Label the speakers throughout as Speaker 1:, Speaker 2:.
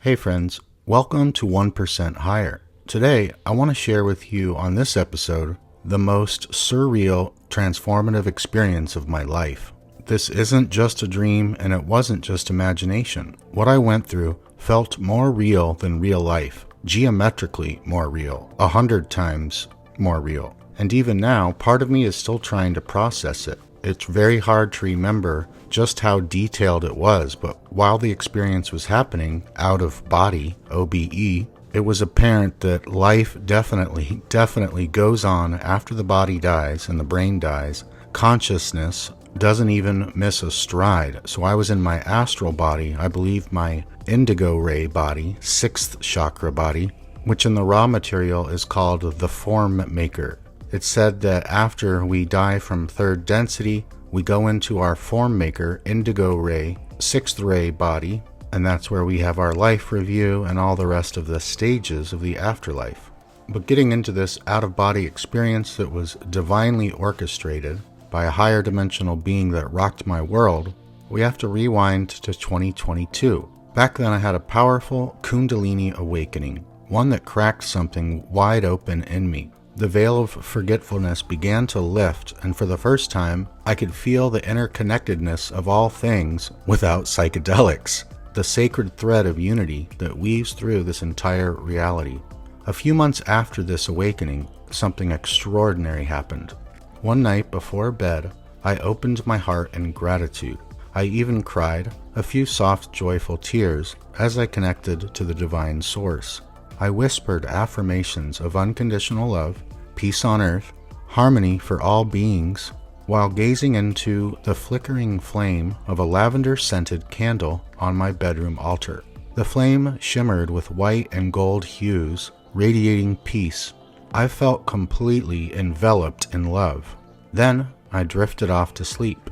Speaker 1: Hey friends, welcome to 1% Higher. Today, I want to share with you on this episode the most surreal, transformative experience of my life. This isn't just a dream and it wasn't just imagination. What I went through felt more real than real life, geometrically more real, 100 times more real. And even now, part of me is still trying to process it. It's very hard to remember just how detailed it was, but while the experience was happening out of body, OBE, it was apparent that life definitely goes on after the body dies and the brain dies. Consciousness doesn't even miss a stride. So I was in my astral body, I believe my indigo ray body, 6th chakra body, which in the raw material is called the form maker. It's said that after we die from 3rd density, we go into our form maker, indigo ray, 6th ray body, and that's where we have our life review and all the rest of the stages of the afterlife. But getting into this out-of-body experience that was divinely orchestrated by a higher dimensional being that rocked my world, we have to rewind to 2022. Back then I had a powerful Kundalini awakening, one that cracked something wide open in me. The veil of forgetfulness began to lift, and for the first time, I could feel the interconnectedness of all things without psychedelics, the sacred thread of unity that weaves through this entire reality. A few months after this awakening, something extraordinary happened. One night before bed, I opened my heart in gratitude. I even cried a few soft, joyful tears as I connected to the divine source. I whispered affirmations of unconditional love, peace on earth, harmony for all beings, while gazing into the flickering flame of a lavender-scented candle on my bedroom altar. The flame shimmered with white and gold hues, radiating peace. I felt completely enveloped in love. Then I drifted off to sleep.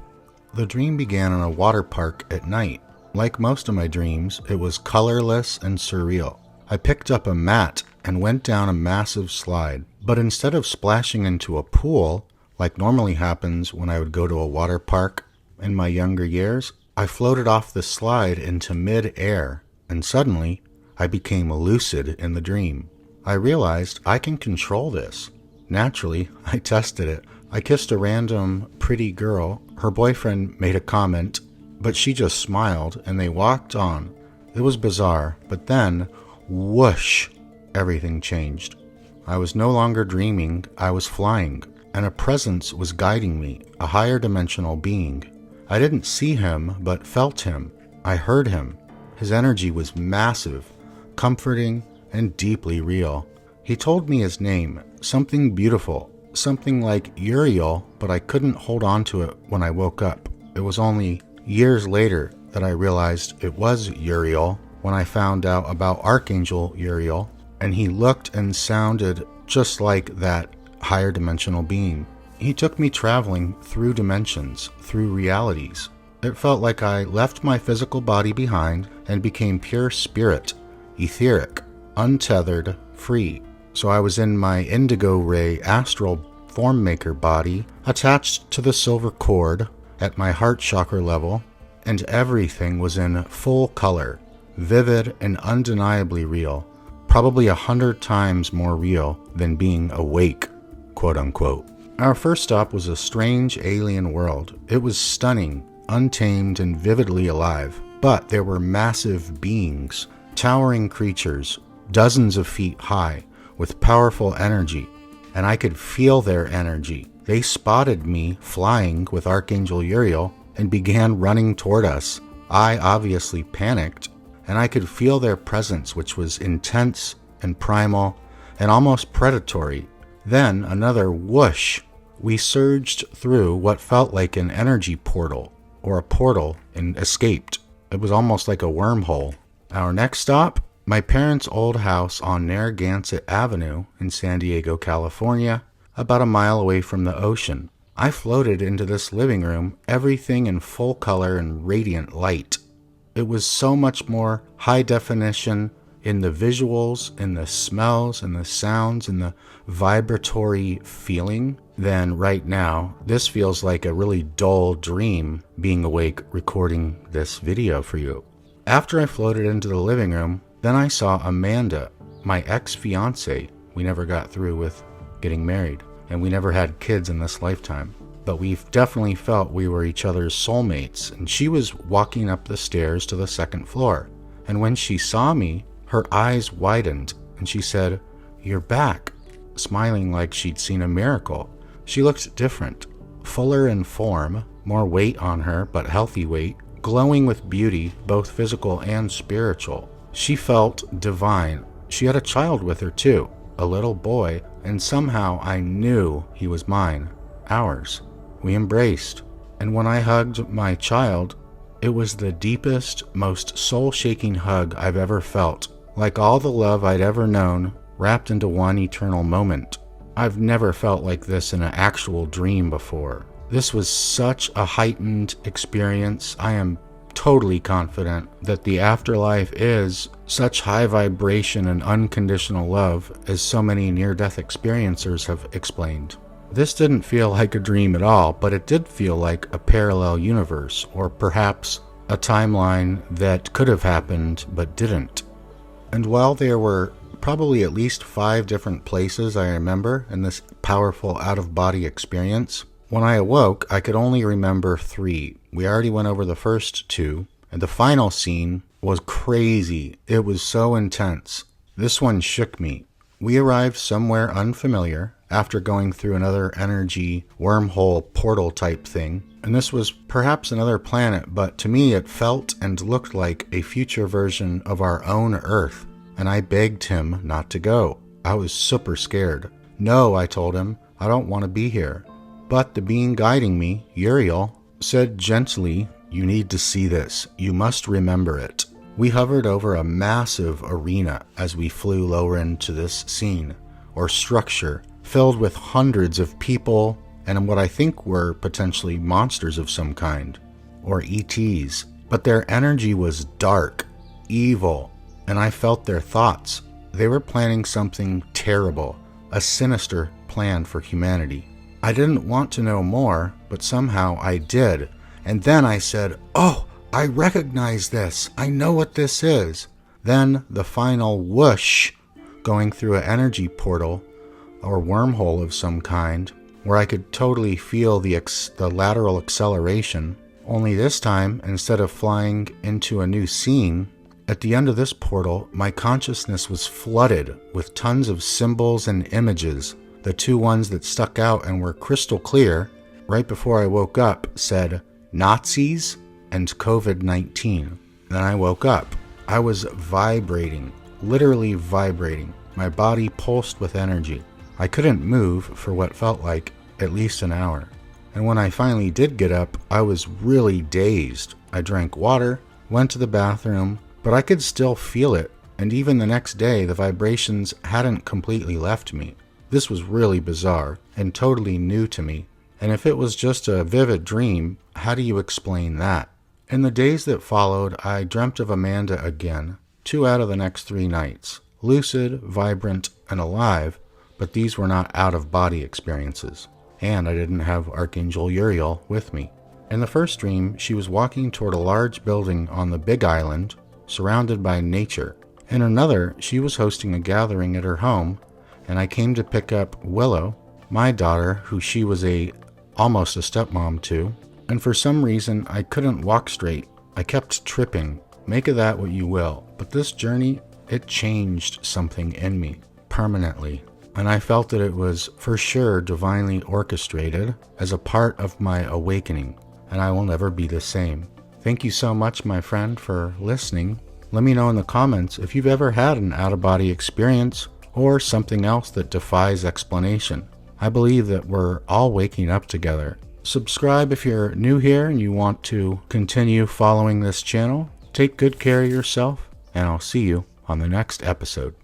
Speaker 1: The dream began in a water park at night. Like most of my dreams, it was colorless and surreal. I picked up a mat and went down a massive slide, but instead of splashing into a pool, like normally happens when I would go to a water park in my younger years, I floated off the slide into mid-air, and suddenly I became lucid in the dream. I realized I can control this. Naturally, I tested it. I kissed a random pretty girl. Her boyfriend made a comment, but she just smiled and they walked on. It was bizarre, but then whoosh, everything changed. I was no longer dreaming, I was flying, and a presence was guiding me, a higher dimensional being. I didn't see him, but felt him. I heard him. His energy was massive, comforting, and deeply real. He told me his name, something beautiful, something like Uriel, but I couldn't hold on to it when I woke up. It was only years later that I realized it was Uriel, when I found out about Archangel Uriel, and he looked and sounded just like that higher dimensional being. He took me traveling through dimensions, through realities. It felt like I left my physical body behind and became pure spirit, etheric, untethered, free. So I was in my indigo ray astral form maker body, attached to the silver cord at my heart chakra level, and everything was in full color. Vivid and undeniably real, probably 100 times more real than being awake, quote unquote. Our first stop was a strange alien world. It was stunning, untamed, and vividly alive, but there were massive beings, towering creatures, dozens of feet high, with powerful energy, and I could feel their energy. They spotted me flying with Archangel Uriel and began running toward us. I obviously panicked, and I could feel their presence, which was intense and primal and almost predatory. Then another whoosh. We surged through what felt like an energy portal, or a portal, and escaped. It was almost like a wormhole. Our next stop? My parents' old house on Narragansett Avenue in San Diego, California, about a mile away from the ocean. I floated into this living room, everything in full color and radiant light. It was so much more high definition in the visuals, in the smells, in the sounds, in the vibratory feeling than right now. This feels like a really dull dream being awake recording this video for you. After I floated into the living room, Then I saw Amanda, my ex-fiancé. We never got through with getting married, and we never had kids in this lifetime. But we've definitely felt we were each other's soulmates, and she was walking up the stairs to the second floor. And when she saw me, her eyes widened, and she said, "You're back," smiling like she'd seen a miracle. She looked different, fuller in form, more weight on her, but healthy weight, glowing with beauty, both physical and spiritual. She felt divine. She had a child with her too, a little boy, and somehow I knew he was mine, ours. We embraced, and when I hugged my child, it was the deepest, most soul-shaking hug I've ever felt, like all the love I'd ever known, wrapped into one eternal moment. I've never felt like this in an actual dream before. This was such a heightened experience. I am totally confident that the afterlife is such high vibration and unconditional love as so many near-death experiencers have explained. This didn't feel like a dream at all, but it did feel like a parallel universe, or perhaps a timeline that could have happened but didn't. And while there were probably at least 5 different places I remember in this powerful out-of-body experience, when I awoke, I could only remember 3. We already went over the first 2, and the final scene was crazy. It was so intense. This one shook me. We arrived somewhere unfamiliar after going through another energy wormhole portal type thing, and this was perhaps another planet, but to me it felt and looked like a future version of our own Earth, and I begged him not to go. I was super scared. "No," I told him, "I don't want to be here." But the being guiding me, Uriel, said gently, "You need to see this. You must remember it." We hovered over a massive arena as we flew lower into this scene, or structure, filled with hundreds of people and what I think were potentially monsters of some kind, or ETs. But their energy was dark, evil, and I felt their thoughts. They were planning something terrible, a sinister plan for humanity. I didn't want to know more, but somehow I did. And then I said, "Oh, I recognize this. I know what this is." Then the final whoosh, going through an energy portal or wormhole of some kind, where I could totally feel the lateral acceleration. Only this time, instead of flying into a new scene, at the end of this portal, my consciousness was flooded with tons of symbols and images. The 2 ones that stuck out and were crystal clear, right before I woke up, said Nazis and COVID-19. Then I woke up. I was vibrating, literally vibrating. My body pulsed with energy. I couldn't move for what felt like at least an hour. And when I finally did get up, I was really dazed. I drank water, went to the bathroom, but I could still feel it. And even the next day, the vibrations hadn't completely left me. This was really bizarre and totally new to me. And if it was just a vivid dream, how do you explain that? In the days that followed, I dreamt of Amanda again, 2 out of the next 3 nights. Lucid, vibrant, and alive, but these were not out-of-body experiences. And I didn't have Archangel Uriel with me. In the first dream, she was walking toward a large building on the Big Island, surrounded by nature. In another, she was hosting a gathering at her home, and I came to pick up Willow, my daughter, who she was almost a stepmom to, and for some reason I couldn't walk straight. I kept tripping. Make of that what you will, but this journey, it changed something in me, permanently, and I felt that it was for sure divinely orchestrated as a part of my awakening, and I will never be the same. Thank you so much, my friend, for listening. Let me know in the comments if you've ever had an out-of-body experience or something else that defies explanation. I believe that we're all waking up together. Subscribe if you're new here and you want to continue following this channel. Take good care of yourself, and I'll see you on the next episode.